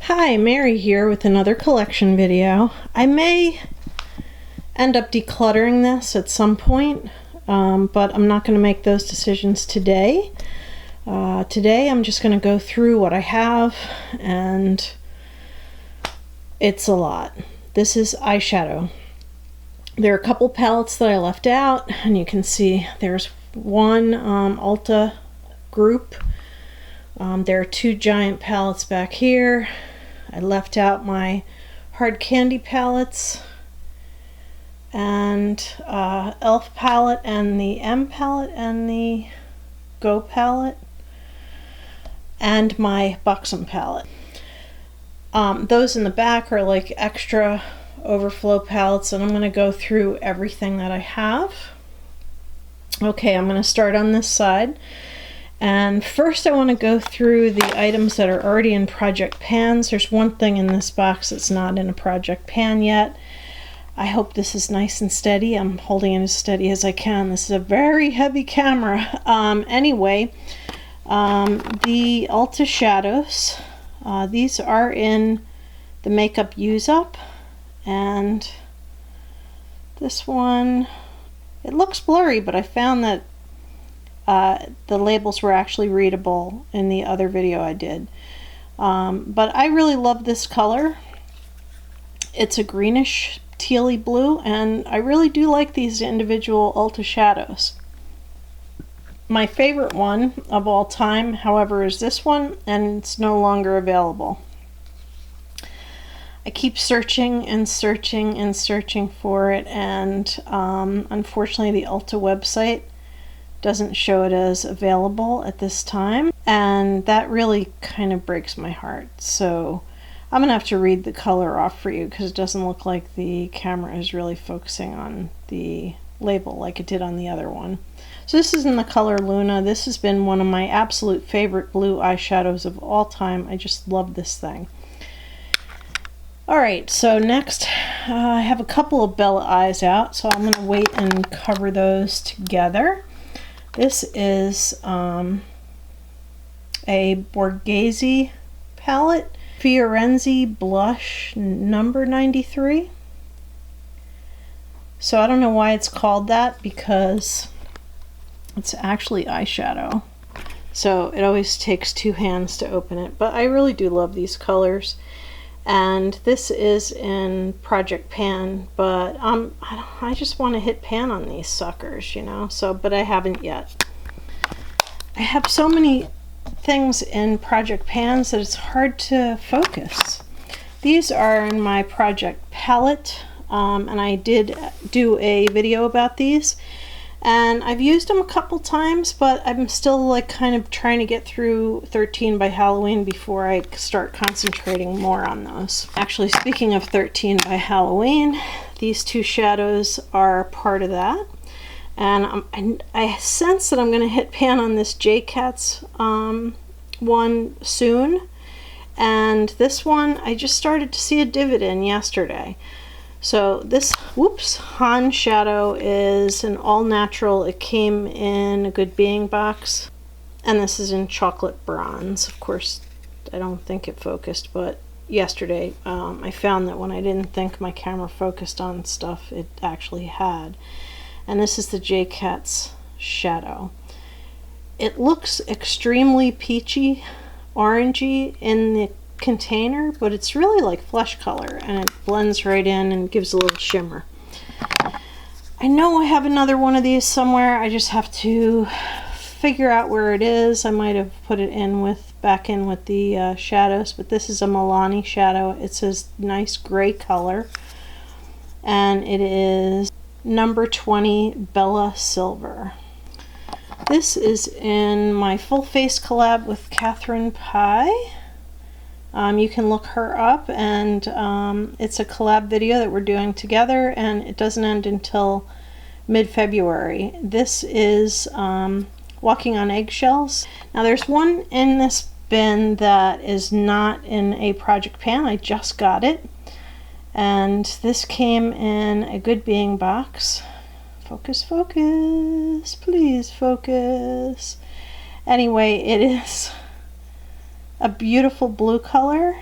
Hi, Mary here with another collection video. I may end up decluttering this at some point, but I'm not going to make those decisions today. Today I'm just going to go through what I have, and it's a lot. This is eyeshadow. There are a couple palettes that I left out, and you can see there's one Ulta group. There are two giant palettes back here. I left out my hard candy palettes and e.l.f. palette and the M palette and the Go palette and my Boxycharm palette. Those in the back are like extra overflow palettes, and I'm going to go through everything that I have. Okay, I'm going to start on this side. And first I want to go through the items that are already in project pans. There's one thing in this box that's not in a project pan yet. I hope this is nice and steady. I'm holding it as steady as I can. This is a very heavy camera. Anyway, the Ulta shadows. These are in the Makeup Use Up. And this one, it looks blurry, but I found that the labels were actually readable in the other video I did. But I really love this color. It's a greenish tealy blue, and I really do like these individual Ulta shadows. My favorite one of all time, however, is this one, and it's no longer available. I keep searching and searching and searching for it, and unfortunately the Ulta website doesn't show it as available at this time, and that really kind of breaks my heart. So I'm gonna have to read the color off for you because it doesn't look like the camera is really focusing on the label like it did on the other one. So this is in the color Luna. This has been one of my absolute favorite blue eyeshadows of all time. I just love this thing. Alright, so next I have a couple of Bella eyes out, so I'm going to wait and cover those together. This is a Borghese palette, Fiorenzi Blush number 93. So I don't know why it's called that, because it's actually eyeshadow. So it always takes two hands to open it, but I really do love these colors. And this is in Project Pan, but I just want to hit pan on these suckers, you know, but I haven't yet. I have so many things in Project Pans that it's hard to focus. These are in my Project Palette, and I did do a video about these. And I've used them a couple times, but I'm still like kind of trying to get through 13 by Halloween before I start concentrating more on those. Actually, speaking of 13 by Halloween, these two shadows are part of that. And I sense that I'm going to hit pan on this J-Cats one soon. And this one, I just started to see a dividend yesterday. So this, Han shadow is an all-natural. It came in a GoodBeing Box, and this is in chocolate bronze. Of course, I don't think it focused, but yesterday I found that when I didn't think my camera focused on stuff, it actually had. And this is the J-Cats shadow. It looks extremely peachy, orangey in the container, but it's really like flesh color, and it blends right in and gives a little shimmer. I know I have another one of these somewhere. I just have to figure out where it is. I might have put it back in with the shadows, but this is a Milani shadow. It's a nice gray color, and it is number 20 Bella Silver. This is in my full face collab with Catherine Pye. You can look her up, and it's a collab video that we're doing together, and it doesn't end until mid-February. This is Walking on Eggshells. Now there's one in this bin that is not in a project pan. I just got it, and this came in a GoodBeing Box. Focus, focus, please focus. Anyway, it is a beautiful blue color,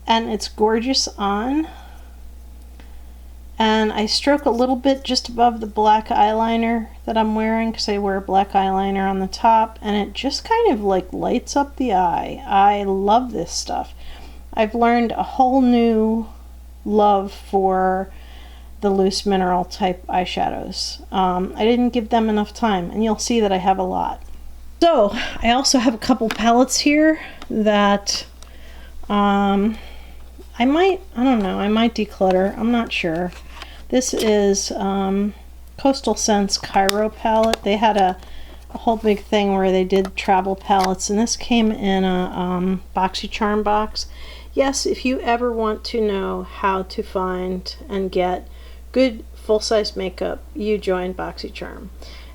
and it's gorgeous on. And I stroke a little bit just above the black eyeliner that I'm wearing, because I wear black eyeliner on the top, and it just kind of like lights up the eye. I love this stuff. I've learned a whole new love for the loose mineral type eyeshadows. I didn't give them enough time, and you'll see that I have a lot. So I also have a couple palettes here that I might declutter. I'm not sure. This is Coastal Scents Cairo palette. They had a whole big thing where they did travel palettes, and this came in a Boxycharm box. Yes, if you ever want to know how to find and get good full-size makeup, you join Boxycharm.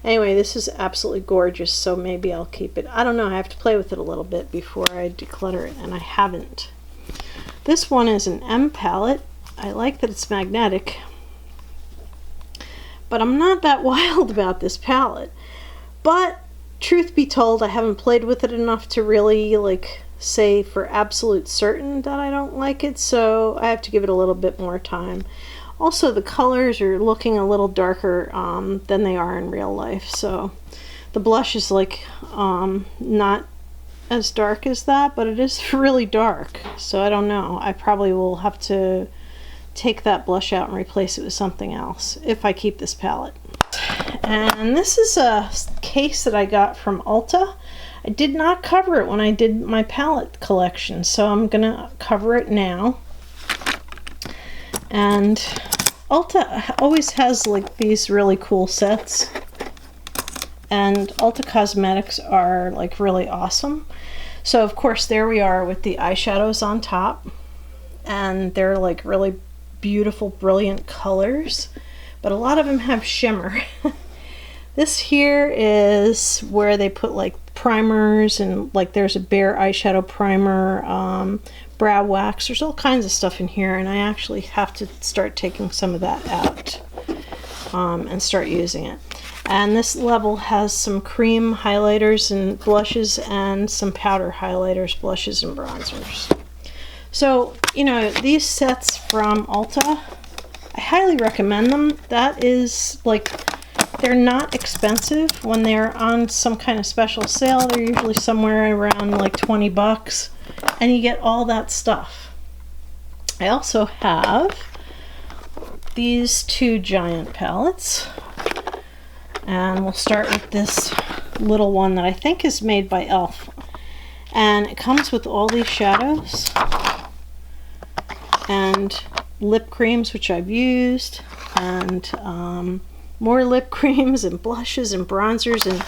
Anyway, this is absolutely gorgeous, so maybe I'll keep it. I don't know, I have to play with it a little bit before I declutter it, and I haven't. This one is an M palette. I like that it's magnetic, but I'm not that wild about this palette. But truth be told, I haven't played with it enough to really like say for absolute certain that I don't like it, so I have to give it a little bit more time. Also, the colors are looking a little darker than they are in real life, so the blush is like not as dark as that, but it is really dark, so I don't know. I probably will have to take that blush out and replace it with something else if I keep this palette. And this is a case that I got from Ulta. I did not cover it when I did my palette collection, so I'm gonna cover it now. And Ulta always has like these really cool sets, and Ulta Cosmetics are like really awesome. So of course there we are with the eyeshadows on top, and they're like really beautiful, brilliant colors, but a lot of them have shimmer. This here is where they put like primers, and like there's a bare eyeshadow primer, brow wax. There's all kinds of stuff in here, and I actually have to start taking some of that out and start using it. And this level has some cream highlighters and blushes, and some powder highlighters, blushes, and bronzers. So, you know, these sets from Ulta, I highly recommend them. That is like, they're not expensive. When they're on some kind of special sale, they're usually somewhere around like 20 bucks, and you get all that stuff. I also have these two giant palettes, and we'll start with this little one that I think is made by e.l.f. And it comes with all these shadows and lip creams, which I've used, and more lip creams and blushes and bronzers, and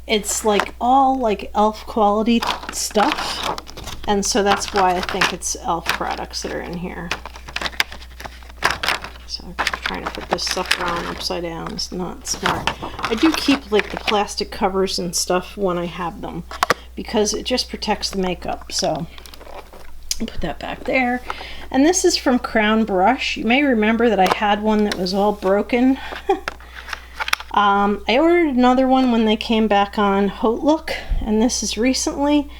it's like all like e.l.f. quality stuff, and so that's why I think it's e.l.f. products that are in here. So I'm trying to put this sucker on upside down. It's not smart. I do keep like the plastic covers and stuff when I have them, because it just protects the makeup. So I'll put that back there. And this is from Crown Brush. You may remember that I had one that was all broken. I ordered another one when they came back on Haute Look, and this is recently,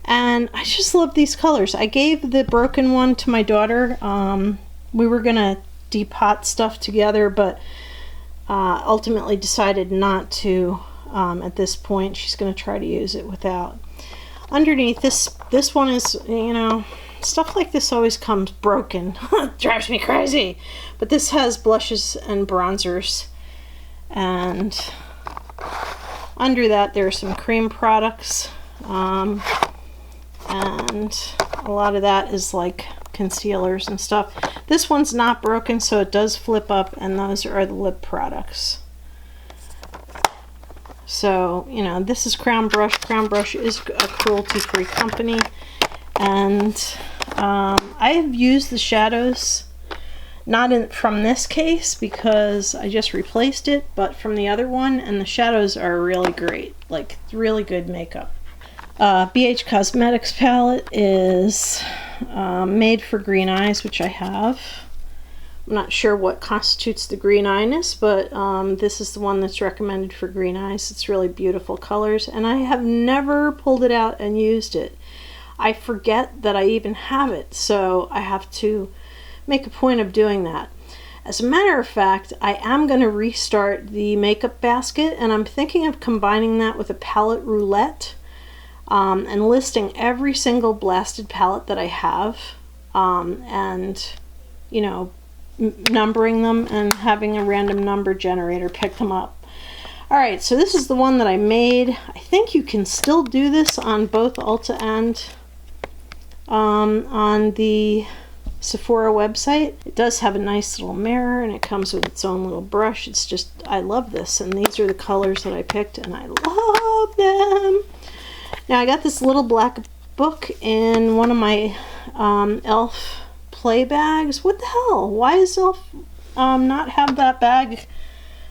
and I just love these colors. I gave the broken one to my daughter. We were gonna depot stuff together, but ultimately decided not to at this point. She's gonna try to use it without. Underneath this one is, you know, stuff like this always comes broken. It drives me crazy. But this has blushes and bronzers, and under that there are some cream products, and a lot of that is like concealers and stuff. This one's not broken, so it does flip up, and those are the lip products. So, you know, this is Crown Brush. Crown Brush is a cruelty-free company, and I have used the shadows, not from this case because I just replaced it, but from the other one, and the shadows are really great, like really good makeup. BH Cosmetics palette is made for green eyes, which I have. I'm not sure what constitutes the green eyes, but this is the one that's recommended for green eyes. It's really beautiful colors, and I have never pulled it out and used it. I forget that I even have it, so I have to make a point of doing that. As a matter of fact, I am going to restart the makeup basket, and I'm thinking of combining that with a palette roulette, and listing every single blasted palette that I have, and, you know, numbering them and having a random number generator pick them up. Alright, so this is the one that I made. I think you can still do this on both Ulta and on the Sephora website. It does have a nice little mirror, and it comes with its own little brush. It's just, I love this, and these are the colors that I picked, and I love them. Now I got this little black book in one of my e.l.f. play bags. What the hell? Why does e.l.f. not have that bag,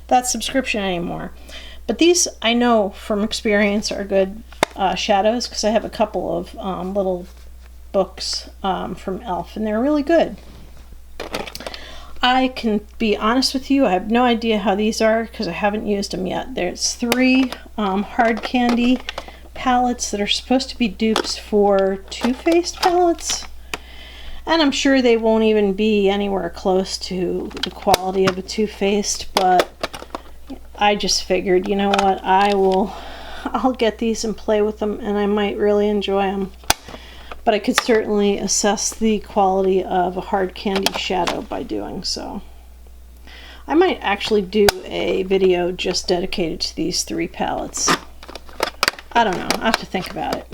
that subscription anymore? But these, I know from experience, are good shadows, because I have a couple of little books from e.l.f. and they're really good. I can be honest with you, I have no idea how these are because I haven't used them yet. There's 3 hard candy palettes that are supposed to be dupes for Too Faced palettes, and I'm sure they won't even be anywhere close to the quality of a Too Faced, but I just figured, you know what, I'll get these and play with them, and I might really enjoy them. But I could certainly assess the quality of a hard candy shadow by doing so. I might actually do a video just dedicated to these 3 palettes. I don't know, I have to think about it.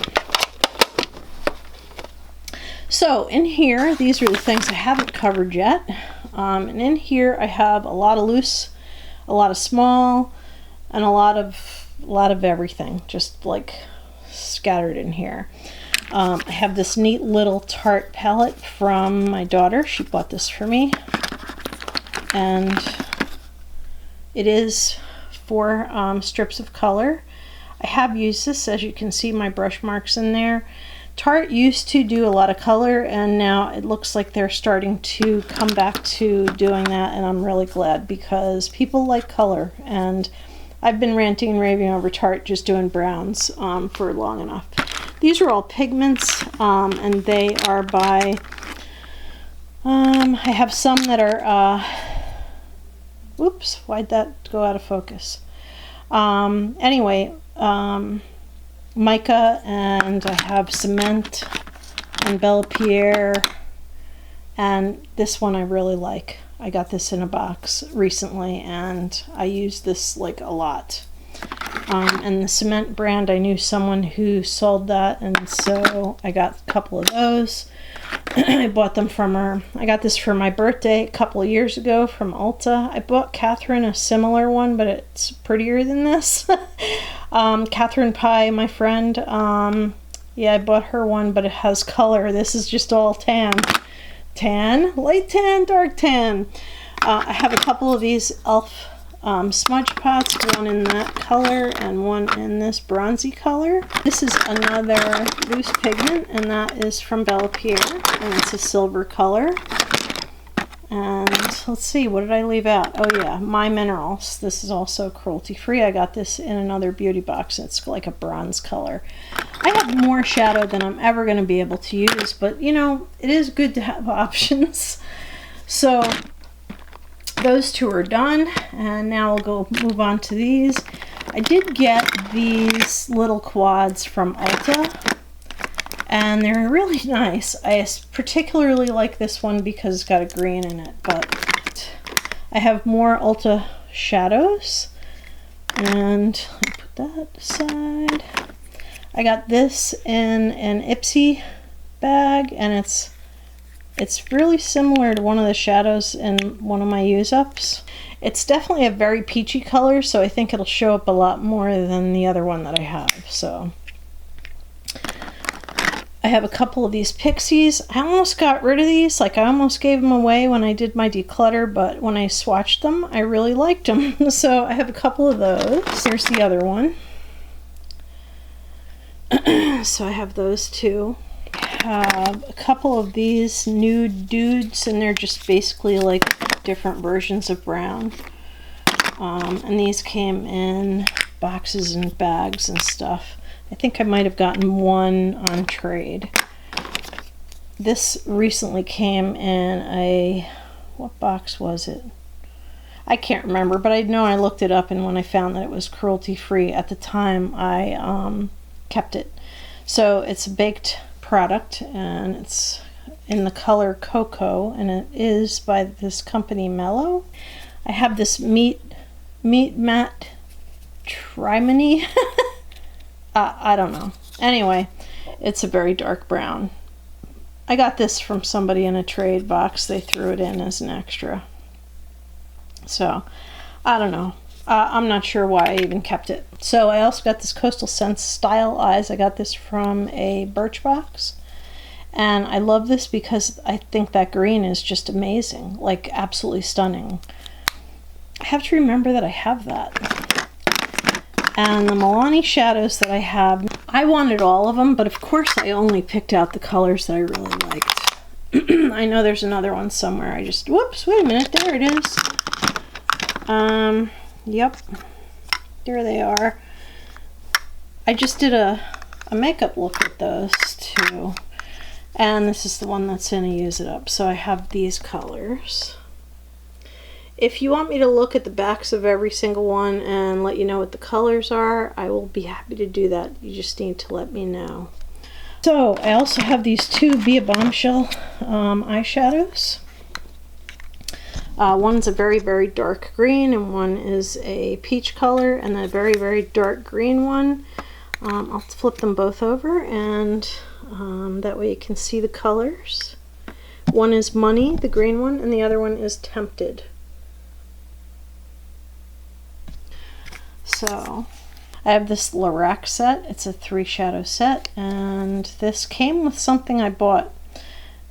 So in here, these are the things I haven't covered yet. And in here I have a lot of loose, a lot of small, and a lot of everything, just like scattered in here. I have this neat little Tarte palette from my daughter. She bought this for me, and it is 4 strips of color. I have used this, as you can see my brush marks in there. Tarte used to do a lot of color, and now it looks like they're starting to come back to doing that, and I'm really glad, because people like color, and I've been ranting and raving over Tarte just doing browns for long enough. These are all pigments, and they are by, I have some that are, whoops, why'd that go out of focus? Anyway, mica, and I have cement and Bella Pierre, and this one I really like. I got this in a box recently, and I use this like a lot. And the cement brand, I knew someone who sold that, and so I got a couple of those. I bought them from her. I got this for my birthday a couple of years ago from Ulta. I bought Catherine a similar one, but it's prettier than this. Catherine Pie, my friend, yeah, I bought her one, but it has color. This is just all tan. Tan, light tan, dark tan. I have a couple of these e.l.f. Smudge pots, one in that color and one in this bronzy color. This is another loose pigment, and that is from Bella Pierre, and it's a silver color. And let's see, what did I leave out? Oh yeah, My Minerals. This is also cruelty free. I got this in another beauty box. It's like a bronze color. I have more shadow than I'm ever going to be able to use, but you know, it is good to have options. So those 2 are done, and now we'll move on to these. I did get these little quads from Ulta, and they're really nice. I particularly like this one because it's got a green in it, but I have more Ulta shadows, and let me put that aside. I got this in an Ipsy bag, and it's really similar to one of the shadows in one of my use-ups. It's definitely a very peachy color, so I think it'll show up a lot more than the other one that I have. So I have a couple of these pixies. I almost got rid of these, like I almost gave them away when I did my declutter, but when I swatched them, I really liked them. So I have a couple of those. Here's the other one. So I have those 2. Have a couple of these nude dudes, and they're just basically like different versions of brown, and these came in boxes and bags and stuff. I think I might have gotten one on trade. This recently came in a, what box was it? I can't remember, but I know I looked it up, and when I found that it was cruelty-free at the time, I kept it. So it's a baked product, and it's in the color Cocoa, and it is by this company Mellow. I have this meat matte trimony. I don't know. Anyway, it's a very dark brown. I got this from somebody in a trade box. They threw it in as an extra. So, I don't know. I'm not sure why I even kept it. So I also got this Coastal Scents Style Eyes. I got this from a Birchbox. And I love this because I think that green is just amazing. Like, absolutely stunning. I have to remember that I have that. And the Milani shadows that I have, I wanted all of them, but of course I only picked out the colors that I really liked. I know there's another one somewhere. I just, whoops, wait a minute, there it is. Yep, there they are. I just did a makeup look at those too. And this is the one that's in a Use It Up. So I have these colors. If you want me to look at the backs of every single one and let you know what the colors are, I will be happy to do that. You just need to let me know. So I also have these two Be a Bombshell eyeshadows. One's a very, very dark green, and one is a peach color, and a very, very dark green one. I'll flip them both over, and that way you can see the colors. One is Money, the green one, and the other one is Tempted. So I have this Lorac set. It's a 3 shadow set, and this came with something I bought.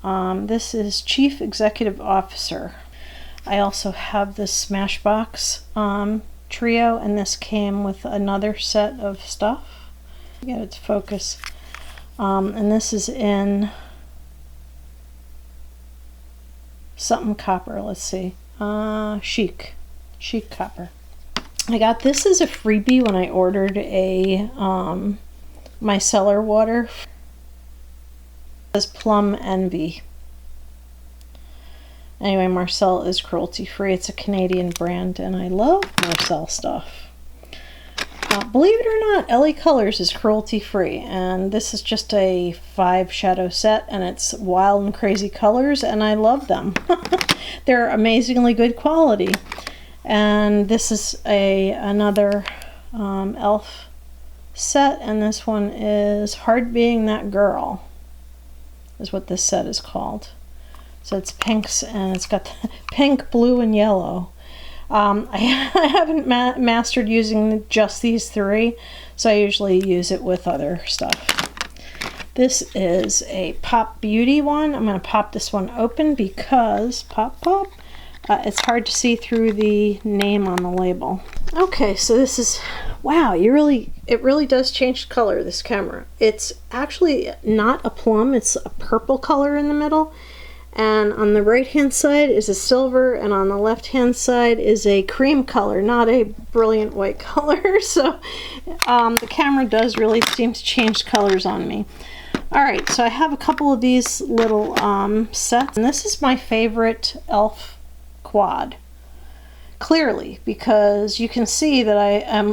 This is Chief Executive Officer. I also have this Smashbox trio, and this came with another set of stuff. Get it to focus. And this is in something copper. Let's see. Chic copper. I got this as a freebie when I ordered a micellar water. It says Plum Envy. Anyway, Marcel is cruelty-free. It's a Canadian brand, and I love Marcel stuff. Believe it or not, LA Colors is cruelty-free, and this is just a 5 shadow set, and it's wild and crazy colors, and I love them. They're amazingly good quality. And this is another e.l.f. set, and this one is Hard Being That Girl, is what this set is called. So it's pinks, and it's got pink, blue, and yellow. I haven't mastered using just these 3, so I usually use it with other stuff. This is a Pop Beauty one. I'm going to pop this one open because, pop, it's hard to see through the name on the label. Okay, so this is, wow, it really does change color, this camera. It's actually not a plum, it's a purple color in the middle. And on the right hand side is a silver, and on the left hand side is a cream color, not a brilliant white color. So the camera does really seem to change colors on me. Alright, so I have a couple of these little sets, and this is my favorite e.l.f. quad. Clearly, because you can see that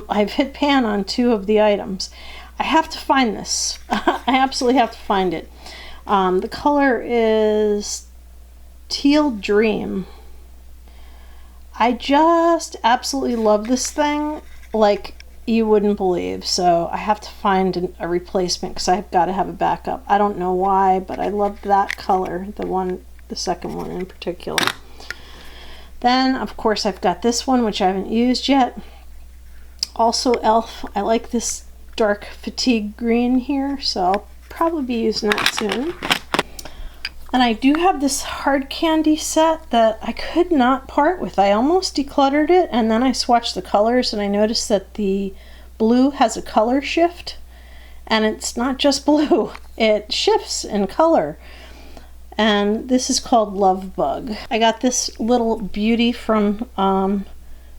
I've hit pan on 2 of the items. I have to find this. I absolutely have to find it. The color is Teal Dream. I just absolutely love this thing like you wouldn't believe, so I have to find a replacement because I've got to have a backup. I don't know why, but I love that color, the second one in particular. Then of course I've got this one, which I haven't used yet. Also e.l.f. I like this dark fatigue green here, so I'll probably be using that soon. And I do have this hard candy set that I could not part with. I almost decluttered it, and then I swatched the colors, and I noticed that the blue has a color shift, and it's not just blue, it shifts in color. And this is called Love Bug. I got this little beauty from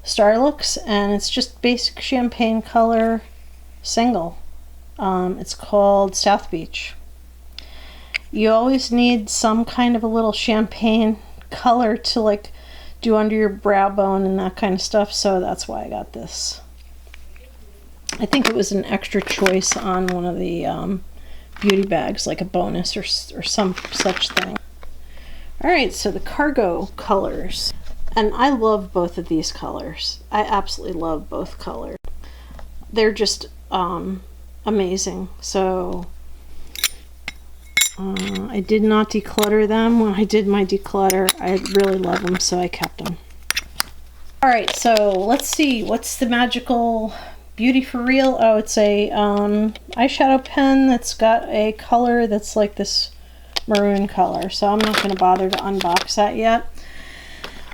Starlooks, and it's just basic champagne color single. It's called South Beach. You always need some kind of a little champagne color to like do under your brow bone and that kind of stuff, so that's why I got this. I think it was an extra choice on one of the beauty bags, like a bonus or some such thing. Alright, so the cargo colors. And I love both of these colors. I absolutely love both colors. They're just amazing. So I did not declutter them when I did my declutter. I really love them, so I kept them. Alright, so let's see. What's the magical beauty for real? Oh, it's a eyeshadow pen that's got a color that's like this maroon color. So I'm not going to bother to unbox that yet.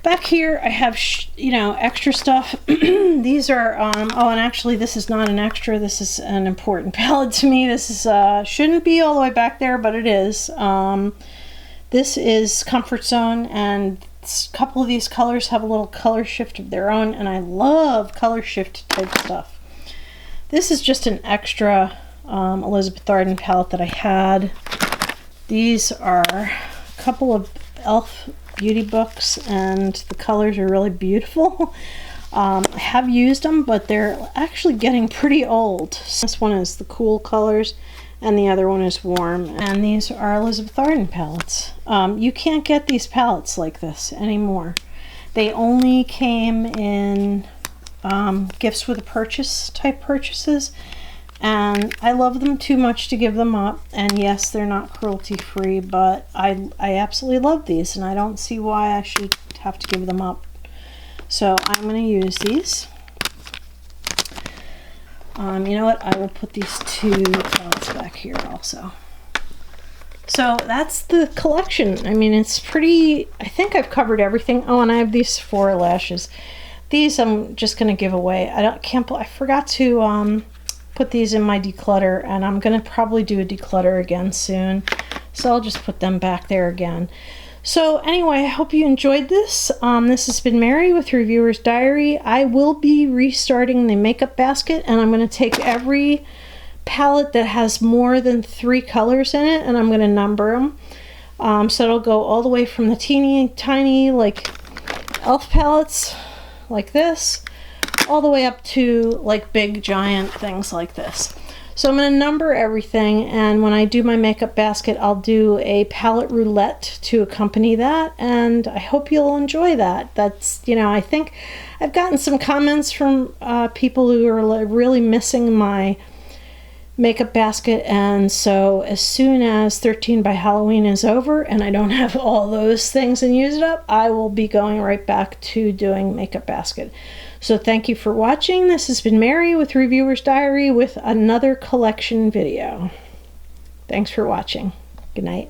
Back here I have, extra stuff. These are, oh, and actually this is not an extra, this is an important palette to me. This is, shouldn't be all the way back there, but it is. This is Comfort Zone, and a couple of these colors have a little color shift of their own, and I love color shift type stuff. This is just an extra Elizabeth Arden palette that I had. These are a couple of e.l.f. beauty books, and the colors are really beautiful. I have used them, but they're actually getting pretty old. This one is the cool colors and the other one is warm, and these are Elizabeth Arden palettes. You can't get these palettes like this anymore. They only came in gifts with a purchase type purchases, and I love them too much to give them up. And yes, they're not cruelty free, but I absolutely love these, and I don't see why I should have to give them up. So I'm going to use these. You know what? I will put these two palettes back here also. So that's the collection. I mean, it's pretty, I think I've covered everything. Oh, and I have these Sephora lashes. These I'm just going to give away. I forgot to put these in my declutter, and I'm going to probably do a declutter again soon. So I'll just put them back there again. So anyway, I hope you enjoyed this. This has been Mary with Reviewer's Diary. I will be restarting the makeup basket, and I'm going to take every palette that has more than 3 colors in it, and I'm going to number them. So it'll go all the way from the teeny tiny like e.l.f. palettes like this, all the way up to like big giant things like this. So I'm going to number everything, and when I do my makeup basket, I'll do a palette roulette to accompany that, and I hope you'll enjoy that. That's, I think I've gotten some comments from people who are really missing my makeup basket, and so as soon as 13 by Halloween is over and I don't have all those things and use it up, I will be going right back to doing makeup basket. So thank you for watching. This has been Mary with Reviewer's Diary with another collection video. Thanks for watching. Good night.